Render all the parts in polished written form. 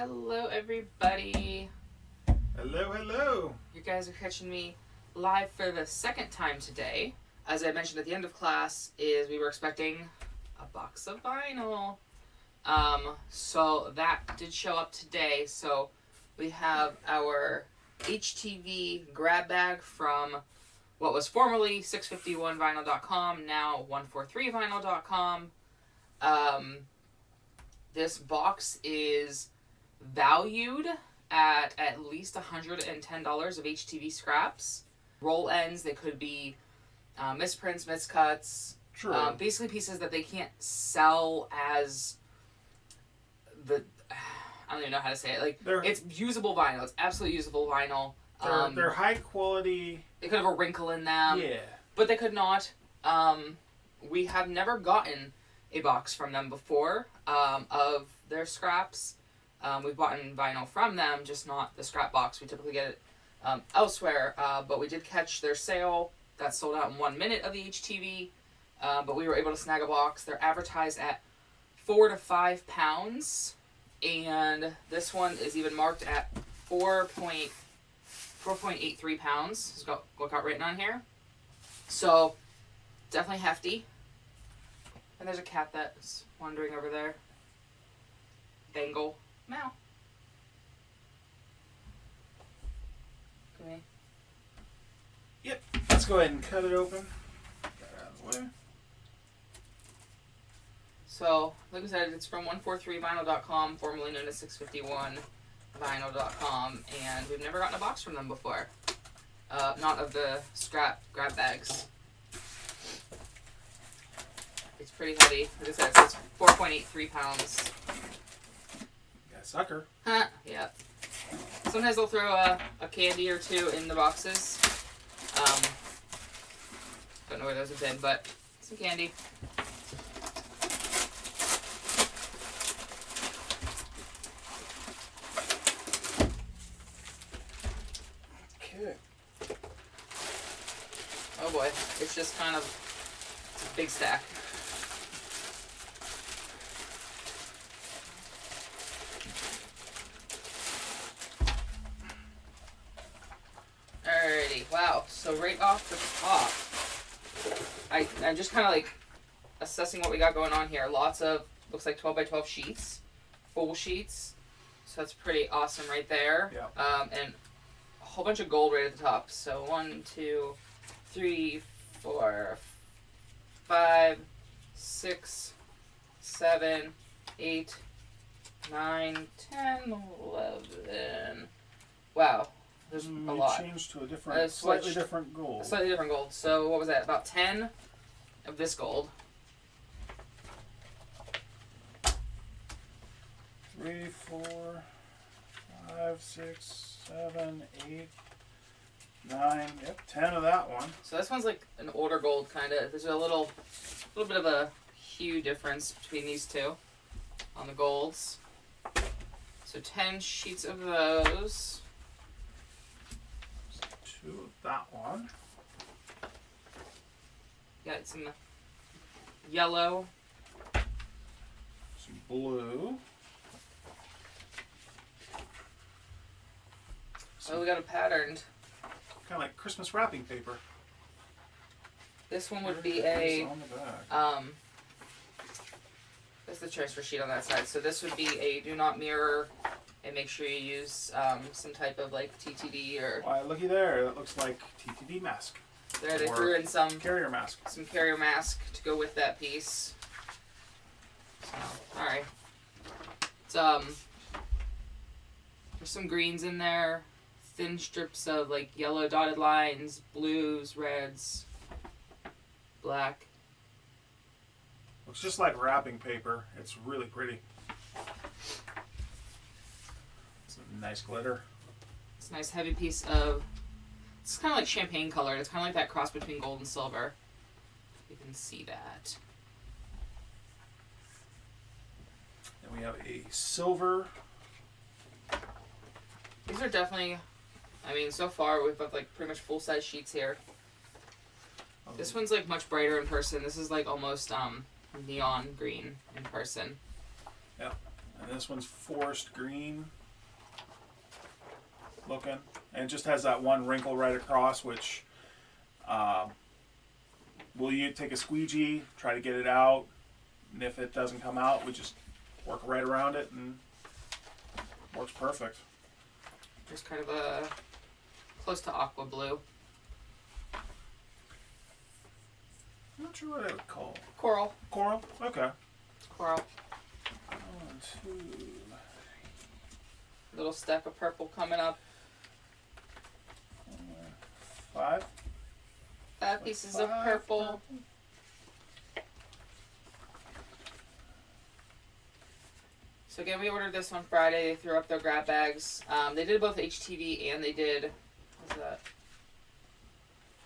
Hello, everybody. Hello, hello. You guys are catching me live for the second time today. As I mentioned at the end of class, we were expecting a box of vinyl. So that did show up today. So we have our HTV Grab Bag from what was formerly 651vinyl.com, now 143vinyl.com. This box is valued at least $110 of HTV scraps. Roll ends, they could be misprints, miscuts. True. Basically pieces that they can't sell as the... I don't even know how to say it. It's usable vinyl. It's absolutely usable vinyl. They're high quality. They could have a wrinkle in them. Yeah. But they could not. We have never gotten a box from them before of their scraps. We've bought vinyl from them, just not the scrap box. We typically get it elsewhere, but we did catch their sale. That sold out in 1 minute of the HTV, but we were able to snag a box. They're advertised at 4 to 5 pounds, and this one is even marked at 4.83 pounds. It's got what got written on here. So, definitely hefty. And there's a cat that's wandering over there. Bengal. Meow. Come here. Yep. Let's go ahead and cut it open. Get that out of the way. So, like I said, it's from 143vinyl.com, formerly known as 651vinyl.com, and we've never gotten a box from them before. Not of the scrap grab bags. It's pretty heavy. Like I said, it says 4.83 pounds. Got a sucker. Huh, yeah. Sometimes they'll throw a candy or two in the boxes. Don't know where those have been, but some candy. Okay. Oh boy, it's just kind of a big stack. Alrighty, wow. So right off the top, I'm just kind of like assessing what we got going on here. Lots of, looks like 12 by 12 sheets, full sheets. So that's pretty awesome right there. Yeah. And a whole bunch of gold right at the top. So 1, 2, 3, 4, 5, 6, 7, 8, 9, 10, 11. Wow. There's a lot. Changed to a different, slightly different gold. A slightly different gold. So what was that? About 10 of this gold. 3, 4, 5, 6, 7, 8, 9. Yep, 10 of that one. So this one's like an older gold kind of. There's a little bit of a hue difference between these two on the golds. So 10 sheets of those. 2 of that one. Got some yellow. Some blue. Oh, we got a patterned. Kind of like Christmas wrapping paper. This one would be There it a is on the back. that's the transfer sheet on that side. So this would be a do not mirror, and make sure you use some type of like TTD or. Why, looky there. That looks like TTD mask. There they or threw in some carrier mask. carrier mask to go with that piece. So, all right. It's there's some greens in there, thin strips of like yellow dotted lines, blues, reds, black. Looks just like wrapping paper. It's really pretty. Some nice glitter. It's a nice heavy piece of. It's kind of like champagne colored. It's kind of like that cross between gold and silver. You can see that. And we have a silver. These are definitely, I mean, so far we've got like pretty much full size sheets here. This one's like much brighter in person. This is like almost neon green in person. Yeah. And this one's forest green looking, and it just has that one wrinkle right across, which will you take a squeegee, try to get it out, and if it doesn't come out, we just work right around it and works perfect. There's kind of a close to aqua blue. I'm not sure what I would call it. Coral. Coral? Okay. Coral. 1, 2, Little stack of purple coming up. 5. 5 pieces of purple. So again, we ordered this on Friday. They threw up their grab bags. They did both HTV and they did, what's that?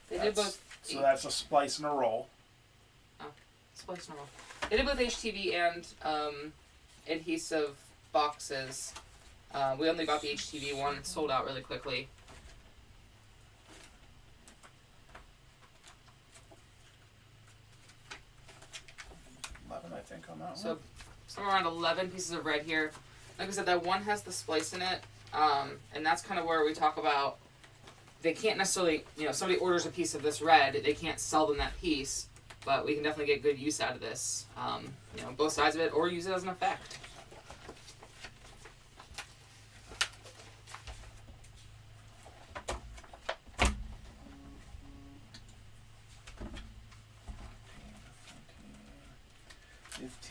They did both. So that's a splice and a roll. Oh, splice and a roll. They did both HTV and adhesive boxes. We only got the HTV one. It sold out really quickly. I think on that So one. somewhere around 11 pieces of red here. Like I said, that one has the splice in it, and that's kind of where we talk about they can't necessarily, somebody orders a piece of this red, they can't sell them that piece, but we can definitely get good use out of this, both sides of it, or use it as an effect.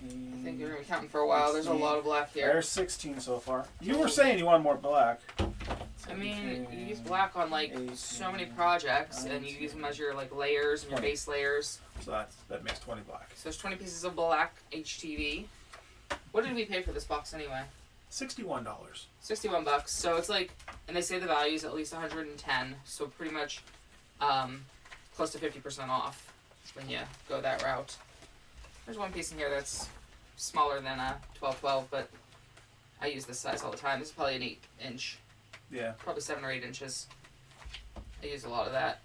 I think you're going to be counting for a while. There's a lot of black here. There's 16 so far. You were saying you wanted more black. I mean, you use black on so many projects, and you use them as your layers and your base layers. So that makes 20 black. So there's 20 pieces of black HTV. What did we pay for this box anyway? $61. $61. So it's and they say the value is at least 110. So pretty much, close to 50% off when you go that route. There's one piece in here that's smaller than a 12-12, but I use this size all the time. This is probably an 8-inch. Yeah. Probably 7 or 8 inches. I use a lot of that.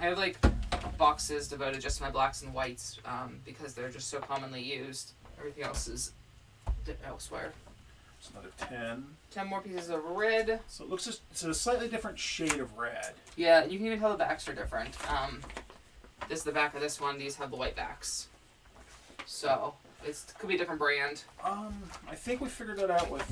I have boxes devoted just to my blacks and whites because they're just so commonly used. Everything else is elsewhere. It's another 10. 10 more pieces of red. So it looks it's a slightly different shade of red. Yeah, and you can even tell the backs are different. This is the back of this one. These have the white backs. So it could be a different brand. I think we figured that out with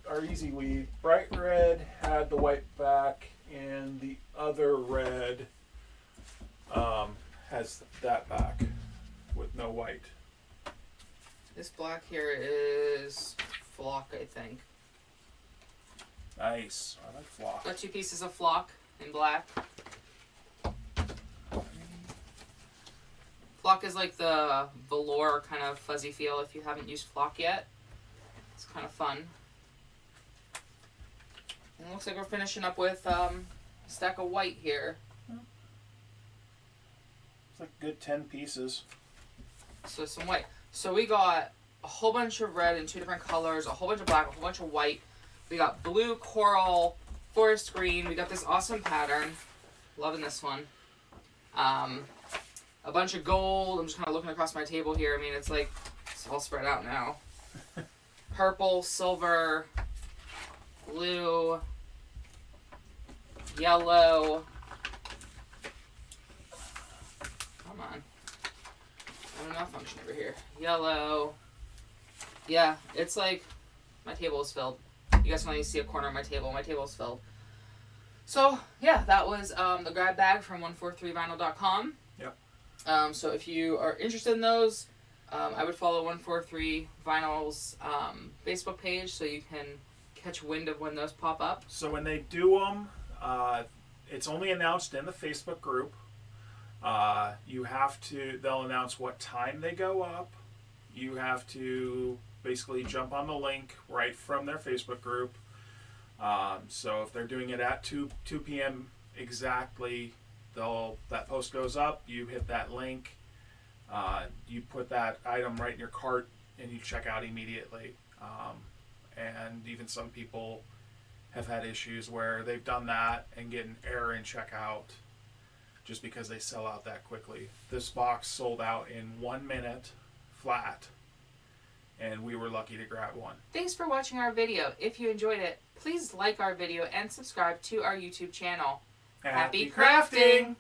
our Easy Weed. Bright red had the white back, and the other red has that back with no white. This black here is flock, I think. Nice. I like flock. Got 2 pieces of flock in black. Flock is the velour kind of fuzzy feel if you haven't used flock yet. It's kind of fun. And it looks like we're finishing up with a stack of white here. It's like a good 10 pieces. So some white. So we got a whole bunch of red in 2 different colors, a whole bunch of black, a whole bunch of white. We got blue, coral, forest green. We got this awesome pattern. Loving this one. A bunch of gold. I'm just kind of looking across my table here. I mean, it's all spread out now. Purple, silver, blue, yellow. Come on. I'm not functioning over here. Yellow. Yeah, it's my table is filled. You guys can only see a corner of my table. My table is filled. So, yeah, that was the grab bag from 143vinyl.com. Yep. So if you are interested in those, I would follow 143 Vinyl's Facebook page so you can catch wind of when those pop up. So when they do them, it's only announced in the Facebook group. They'll announce what time they go up. You have to basically jump on the link right from their Facebook group. So if they're doing it at 2 p.m. exactly, that post goes up, you hit that link, you put that item right in your cart, and you check out immediately. And even some people have had issues where they've done that and get an error in checkout just because they sell out that quickly. This box sold out in 1 minute flat, and we were lucky to grab one. Thanks for watching our video. If you enjoyed it, please like our video and subscribe to our YouTube channel. Happy crafting!